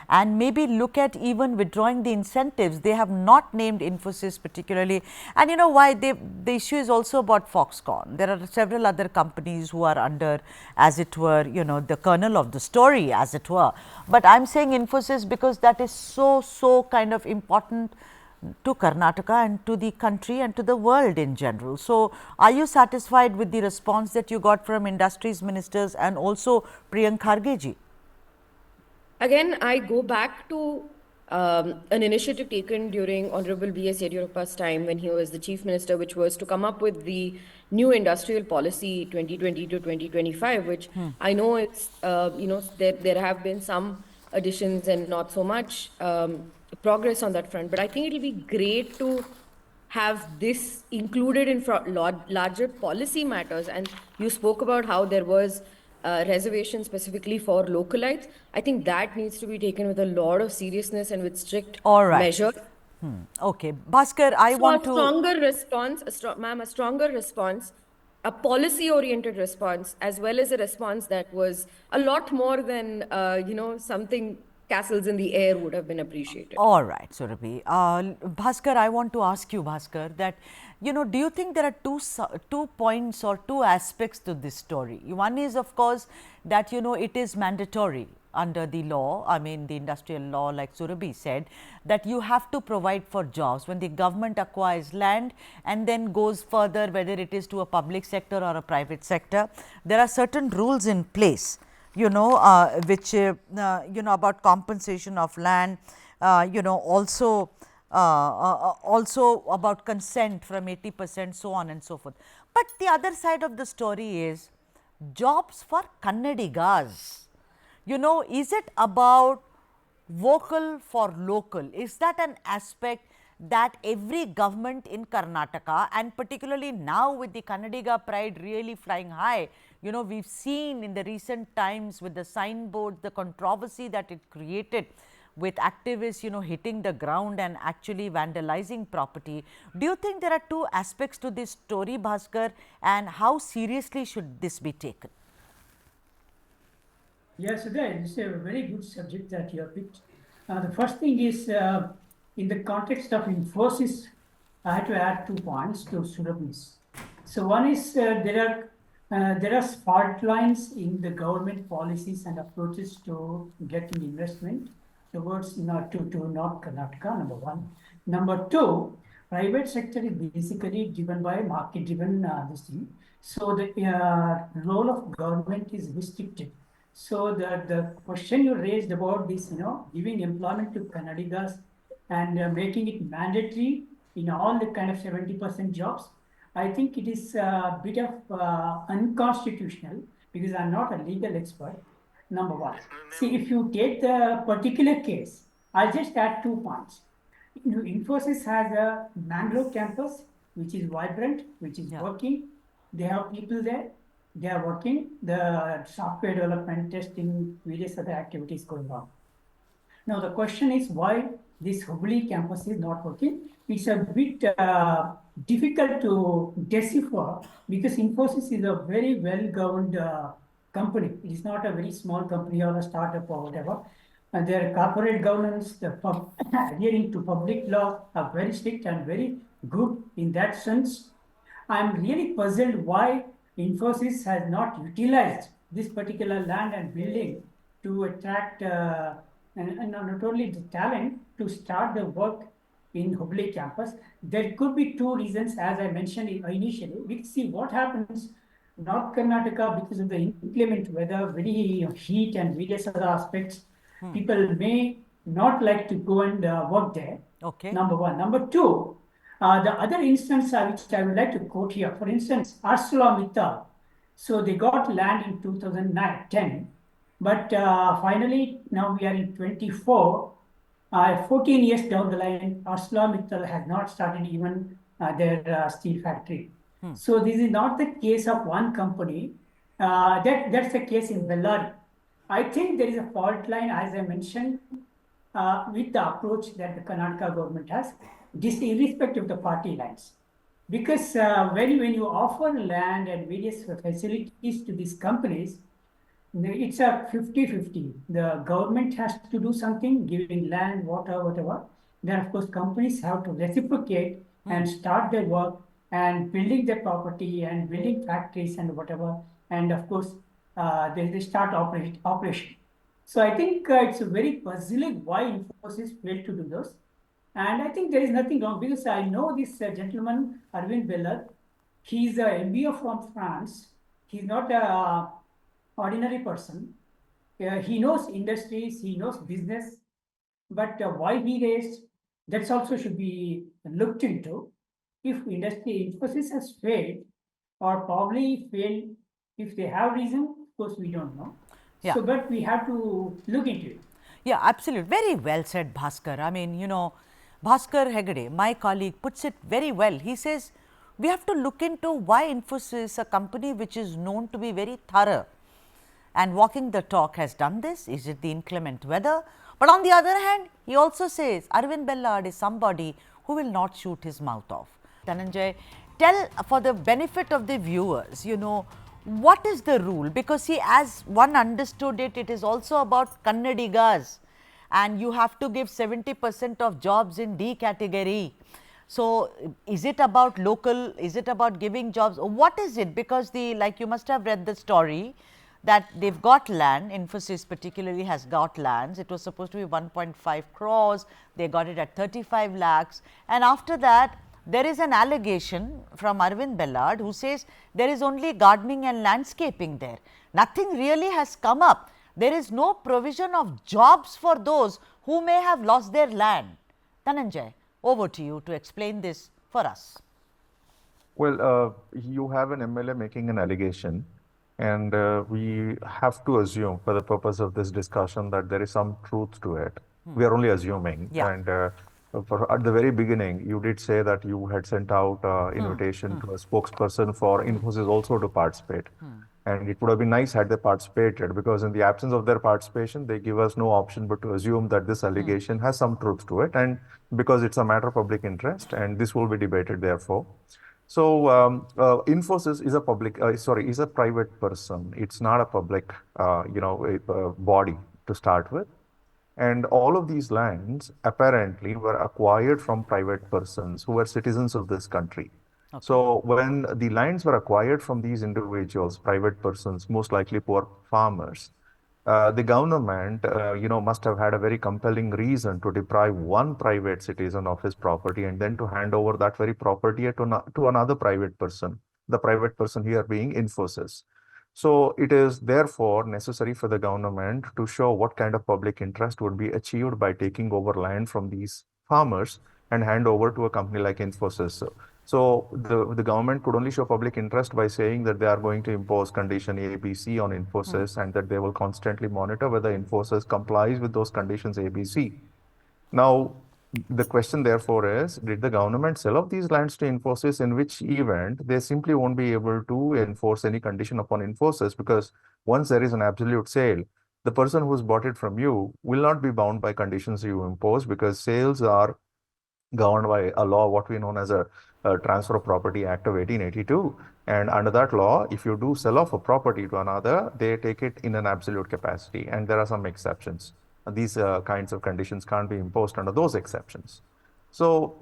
and maybe look at even withdrawing the incentives. They have not named Infosys particularly, and you know why? The issue is also about Foxconn. There are several other companies who are under, as it were, the kernel of the story, as it were. But I'm saying Infosys because that is so kind of important to Karnataka and to the country and to the world in general. So, are you satisfied with the response that you got from industries ministers and also Priyank Kharge ji? Again, I go back to an initiative taken during Honorable B.S. Yediyurappa's time when he was the chief minister, which was to come up with the new industrial policy 2020 to 2025, which I know it's, there have been some additions and not so much progress on that front. But I think it'll be great to have this included in larger policy matters. And you spoke about how there was reservation specifically for localites. I think that needs to be taken with a lot of seriousness and with strict measures. Okay, Bhaskar, I So want a to. stronger response, a stronger response, a policy-oriented response, as well as a response that was a lot more than, something castles in the air would have been appreciated. All right, Surabhi. Bhaskar, I want to ask you, Bhaskar, that, do you think there are two points or two aspects to this story? One is, of course, that, it is mandatory under the law, I mean, the industrial law, like Surabhi said, that you have to provide for jobs when the government acquires land and then goes further, whether it is to a public sector or a private sector. There are certain rules in place, which, about compensation of land, also also about consent from 80%, so on and so forth. But the other side of the story is jobs for Kannadigas. Is it about vocal for local? Is that an aspect that every government in Karnataka, and particularly now with the Kannadiga pride really flying high, we've seen in the recent times with the signboards, the controversy that it created with activists, hitting the ground and actually vandalizing property. Do you think there are two aspects to this story, Bhaskar, and how seriously should this be taken? Yes, this is a very good subject that you have picked. The first thing is, in the context of Infosys, I had to add 2 points to Surabhi's. So one is there are fault lines in the government policies and approaches to getting investment towards to North Karnataka, number one. Number two, private sector is basically driven by market-driven this thing. So the role of government is restricted. So the question you raised about this, giving employment to Kannadigas and making it mandatory in all the kind of 70% jobs, I think it is a bit of unconstitutional because I'm not a legal expert, number one. See, if you take the particular case, I'll just add 2 points. Infosys has a Mangalore campus, which is vibrant, which is working. They have people there. They are working. The software development, testing, various other activities going on. Now, the question is why this Hubli campus is not working. It's a bit difficult to decipher because Infosys is a very well-governed company. It is not a very small company or a startup or whatever. And their corporate governance, adhering to public law are very strict and very good in that sense. I'm really puzzled why Infosys has not utilized this particular land and building to attract and not only the talent to start the work in Hubli campus. There could be 2 reasons, as I mentioned initially. We see what happens North Karnataka because of the inclement weather, very heat and various other aspects. People may not like to go and work there. Okay. Number one. Number two, the other instance which I would like to quote here, for instance, ArcelorMittal. So they got land in 2010, but finally now we are in 24. 14 years down the line, ArcelorMittal has not started even their steel factory. So this is not the case of one company. That's the case in Bellad. I think there is a fault line, as I mentioned, with the approach that the Karnataka government has, this irrespective of the party lines. Because when you offer land and various facilities to these companies, It's a 50-50. The government has to do something, giving land, water, whatever. Then, of course, companies have to reciprocate and start their work and building their property and building factories and whatever. And of course, they start operation. So I think it's very puzzling why Infosys failed to do those. And I think there is nothing wrong because I know this gentleman, Arvind Bellad. He's a MBA from France. He's not a ordinary person. He knows industries, he knows business, but why he raised, that's also should be looked into. If industry Infosys has failed, or probably failed, if they have reason, of course we don't know. Yeah. So, but we have to look into it. Yeah, absolutely. Very well said, Bhaskar. I mean, Bhaskar Hegde, my colleague, puts it very well. He says, we have to look into why Infosys, a company which is known to be very thorough and walking the talk, has done this. Is it the inclement weather? But on the other hand, he also says Arvind Bellad is somebody who will not shoot his mouth off. Dhananjay, tell for the benefit of the viewers, what is the rule? Because see, as one understood it, it is also about Kannadigas, and you have to give 70% of jobs in D category. So, is it about local? Is it about giving jobs? What is it? Because like you must have read the story that they've got land, Infosys particularly has got lands. It was supposed to be 1.5 crores, they got it at 35 lakhs, and after that there is an allegation from Arvind Bellad who says there is only gardening and landscaping there. Nothing really has come up. There is no provision of jobs for those who may have lost their land. Dhananjay, over to you to explain this for us. Well, you have an MLA making an allegation, and we have to assume for the purpose of this discussion that there is some truth to it. We are only assuming. Yeah. And at the very beginning, you did say that you had sent out invitation to a spokesperson for Infosys also to participate. And it would have been nice had they participated, because in the absence of their participation, they give us no option but to assume that this allegation has some truth to it. And because it's a matter of public interest, and this will be debated therefore. So Infosys is a is a private person. It's not a public, body to start with. And all of these lands apparently were acquired from private persons who were citizens of this country. Okay. So when the lands were acquired from these individuals, private persons, most likely poor farmers, the government, must have had a very compelling reason to deprive one private citizen of his property and then to hand over that very property to another private person, the private person here being Infosys. So it is therefore necessary for the government to show what kind of public interest would be achieved by taking over land from these farmers and hand over to a company like Infosys. So the government could only show public interest by saying that they are going to impose condition A, B, C on Infosys and that they will constantly monitor whether Infosys complies with those conditions A, B, C. Now, the question therefore is, did the government sell off these lands to Infosys, in which event they simply won't be able to enforce any condition upon Infosys, because once there is an absolute sale, the person who's bought it from you will not be bound by conditions you impose, because sales are governed by a law, what we know as a Transfer of Property Act of 1882. And under that law, if you do sell off a property to another, they take it in an absolute capacity. And there are some exceptions. These kinds of conditions can't be imposed under those exceptions. So,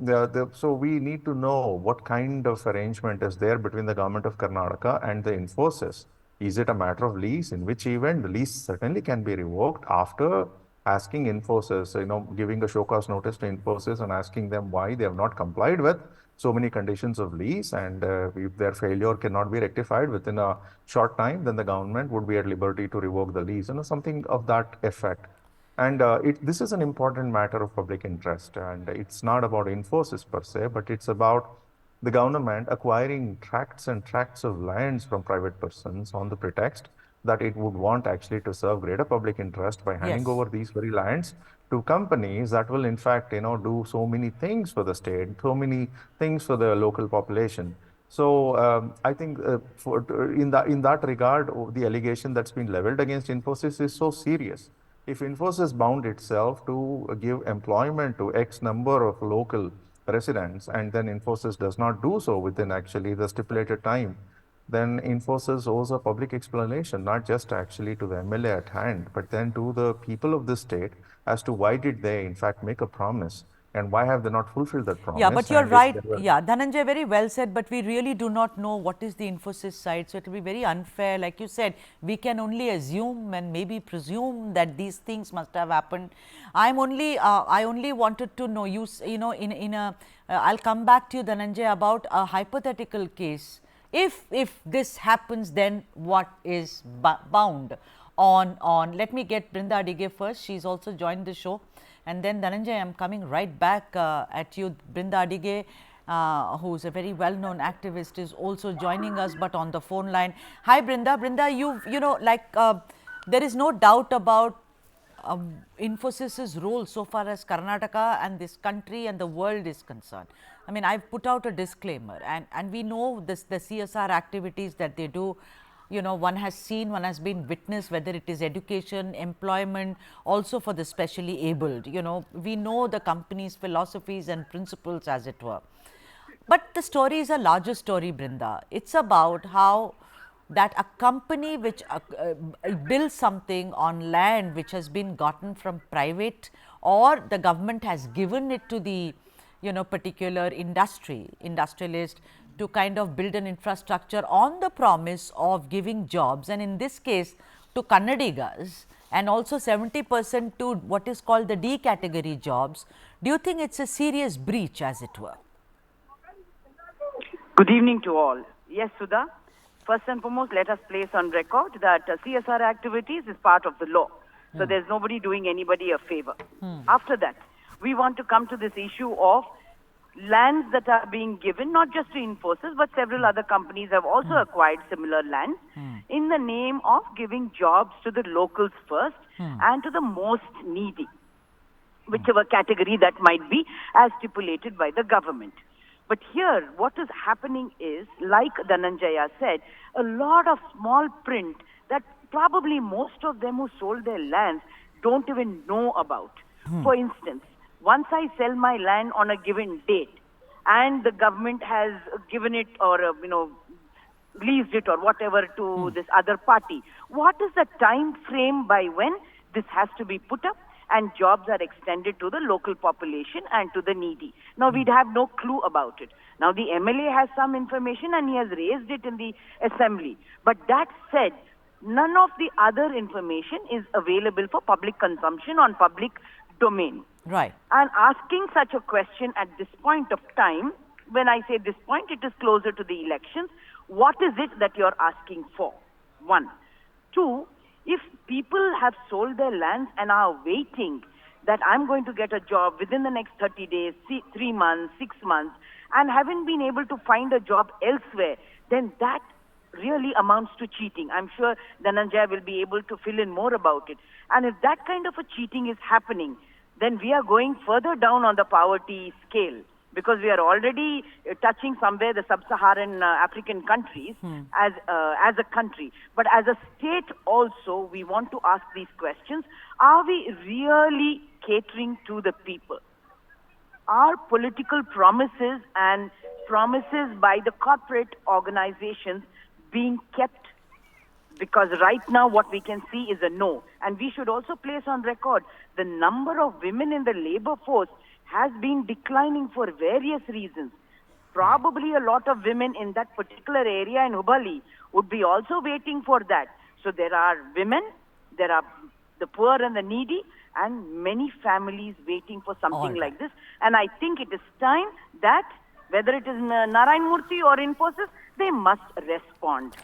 so we need to know what kind of arrangement is there between the government of Karnataka and the Infosys. Is it a matter of lease, in which event the lease certainly can be revoked after asking Infosys, giving a show cause notice to Infosys and asking them why they have not complied with so many conditions of lease, and if their failure cannot be rectified within a short time, then the government would be at liberty to revoke the lease, something of that effect. And this is an important matter of public interest, and it's not about Infosys per se, but it's about the government acquiring tracts and tracts of lands from private persons on the pretext that it would want actually to serve greater public interest by handing over these very lands to companies that will in fact, do so many things for the state, so many things for the local population. So I think in that regard, the allegation that's been leveled against Infosys is so serious. If Infosys bound itself to give employment to X number of local residents, and then Infosys does not do so within actually the stipulated time, then Infosys owes a public explanation, not just actually to the MLA at hand, but then to the people of the state as to why did they in fact make a promise and why have they not fulfilled that Yeah, promise. but you're And if right. there were, Yeah, Dhananjay, very well said, but we really do not know what is the Infosys side. So, it will be very unfair. Like you said, we can only assume and maybe presume that these things must have happened. I only wanted to know, you know, I'll come back to you, Dhananjay, about a hypothetical case. If this happens, then what is bound let me get Brinda Adige first. She's also joined the show. And then Dhananjay, I am coming right back at you. Brinda Adige, who's a very well-known activist, is also joining us, but on the phone line. Hi, Brinda. Brinda, you know, like there is no doubt about Infosys's role so far as Karnataka and this country and the world is concerned. I mean, I've put out a disclaimer, and we know this, the CSR activities that they do. You know, one has seen, one has been witness, whether it is education, employment, also for the specially abled. You know, we know the company's philosophies and principles, as it were. But the story is a larger story, Brinda. It's about how that a company which builds something on land which has been gotten from private, or the government has given it to the, you know, particular industrialist to kind of build an infrastructure on the promise of giving jobs, and in this case to Kannadigas, and also 70% to what is called the D category jobs. Do you think it's a serious breach, as it were? Good evening to all. Yes, Sudha. First and foremost, let us place on record that CSR activities is part of the law. So there's nobody doing anybody a favor. After that, we want to come to this issue of lands that are being given, not just to Infosys, but several other companies have also acquired similar lands in the name of giving jobs to the locals first and to the most needy, whichever category that might be as stipulated by the government. But here, what is happening is, like Dhananjaya said, a lot of small print that probably most of them who sold their lands don't even know about. For instance, once I sell my land on a given date and the government has given it or, leased it or whatever to this other party, what is the time frame by when this has to be put up and jobs are extended to the local population and to the needy? Now, we'd have no clue about it. Now, the MLA has some information and he has raised it in the assembly. But that said, none of the other information is available for public consumption on public domain. Right. And asking such a question at this point of time, when I say this point, it is closer to the elections. What is it that you're asking for? One. Two, if people have sold their lands and are waiting that I'm going to get a job within the next 30 days, 3 months, 6 months, and haven't been able to find a job elsewhere, then that really amounts to cheating. I'm sure Dhananjaya will be able to fill in more about it. And if that kind of a cheating is happening, then we are going further down on the poverty scale, because we are already touching somewhere the sub-Saharan African countries as a country. But as a state also, we want to ask these questions. Are we really catering to the people? Are political promises and promises by the corporate organizations being kept? Because right now what we can see is a no. And we should also place on record the number of women in the labor force has been declining for various reasons. Probably a lot of women in that particular area in Hubli would be also waiting for that. So there are women, there are the poor and the needy, and many families waiting for something like this. And I think it is time that, whether it is Narayan Murthy or Infosys, they must respond.